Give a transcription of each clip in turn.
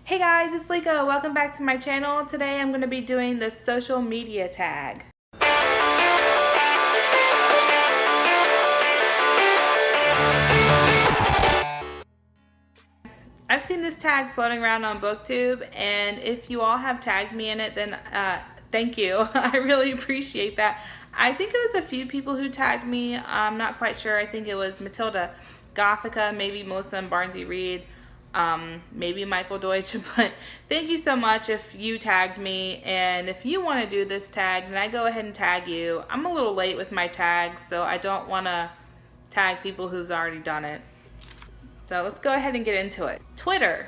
Hey guys, it's Lika. Welcome back to my channel. Today I'm going to be doing the social media tag. I've seen this tag floating around on BookTube, and if you all have tagged me in it, then thank you. I really appreciate that. I think it was a few people who tagged me. I'm not quite sure. I think it was Matilda, Gothica, maybe Melissa and Barnesy Reed. Maybe Michael Deutsch, but thank you so much if you tagged me, and if you want to do this tag, then I go ahead and tag you. I'm a little late with my tags, so I don't want to tag people who's already done it. So let's go ahead and get into it. Twitter,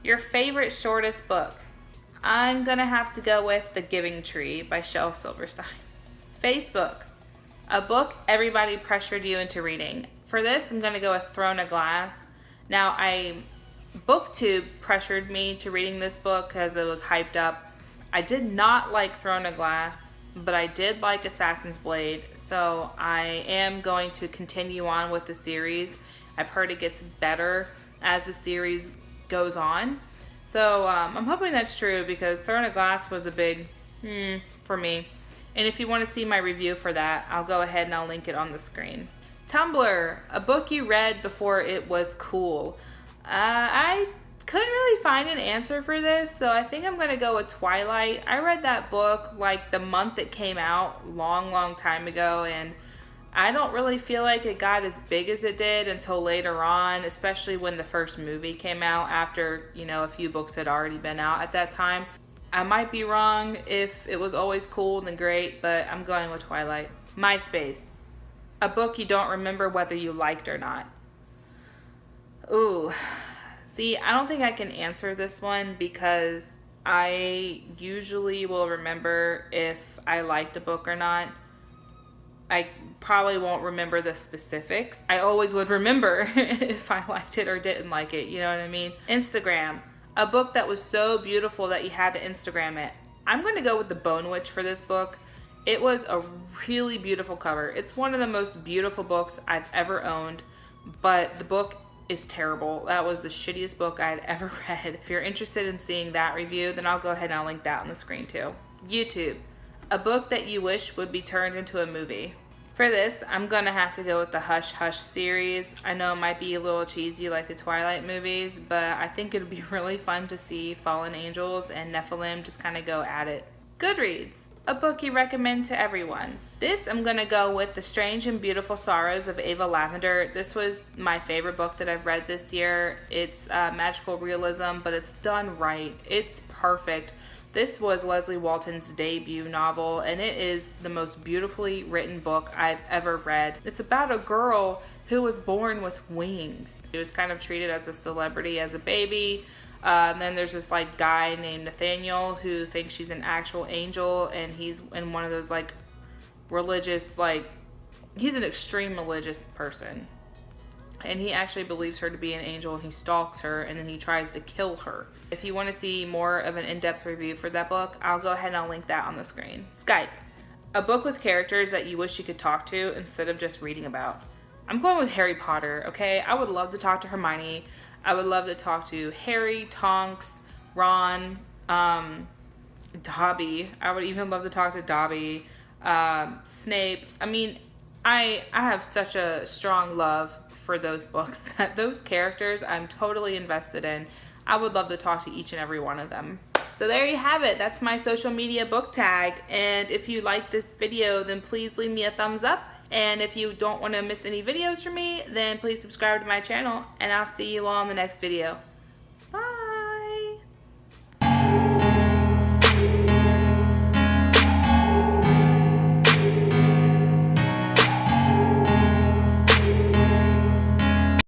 your favorite shortest book. I'm gonna have to go with The Giving Tree by Shel Silverstein. Facebook, a book everybody pressured you into reading. For this, I'm gonna go with Throne of Glass. Now, BookTube pressured me to reading this book because it was hyped up. I did not like Throne of Glass, but I did like Assassin's Blade, so I am going to continue on with the series. I've heard it gets better as the series goes on. So I'm hoping that's true because Throne of Glass was a big for me. And if you want to see my review for that, I'll go ahead and I'll link it on the screen. Tumblr, a book you read before it was cool. I couldn't really find an answer for this, so I think I'm going to go with Twilight. I read that book like the month it came out, long time ago, and I don't really feel like it got as big as it did until later on, especially when the first movie came out after, a few books had already been out at that time. I might be wrong. If it was always cool, then great, but I'm going with Twilight. Myspace, a book you don't remember whether you liked or not. Ooh, see, I don't think I can answer this one because I usually will remember if I liked a book or not. I probably won't remember the specifics. I always would remember if I liked it or didn't like it, you know what I mean? Instagram, a book that was so beautiful that you had to Instagram it. I'm going to go with The Bone Witch for this book. It was a really beautiful cover. It's one of the most beautiful books I've ever owned, but the book is terrible. That was the shittiest book I'd ever read. If you're interested in seeing that review, then I'll go ahead and I'll link that on the screen too. YouTube, a book that you wish would be turned into a movie. For this, I'm gonna have to go with the Hush Hush series. I know it might be a little cheesy like the Twilight movies, but I think it'd be really fun to see fallen angels and Nephilim just kind of go at it. Goodreads, a book you recommend to everyone. This, I'm gonna go with The Strange and Beautiful Sorrows of Ava Lavender. This was my favorite book that I've read this year. It's magical realism, but it's done right. It's perfect. This was Leslie Walton's debut novel, and it is the most beautifully written book I've ever read. It's about a girl who was born with wings. She was kind of treated as a celebrity as a baby. And then there's this guy named Nathaniel who thinks she's an actual angel, and he's in one of those religious, he's an extreme religious person. And he actually believes her to be an angel, and he stalks her, and then he tries to kill her. If you want to see more of an in-depth review for that book, I'll go ahead and I'll link that on the screen. Skype, a book with characters that you wish you could talk to instead of just reading about. I'm going with Harry Potter, okay? I would love to talk to Hermione. I would love to talk to Harry, Tonks, Ron, Dobby. I would even love to talk to Dobby, Snape. I mean, I have such a strong love for those books that those characters I'm totally invested in. I would love to talk to each and every one of them. So there you have it. That's my social media book tag. And if you like this video, then please leave me a thumbs up. And if you don't want to miss any videos from me, then please subscribe to my channel, and I'll see you all in the next video.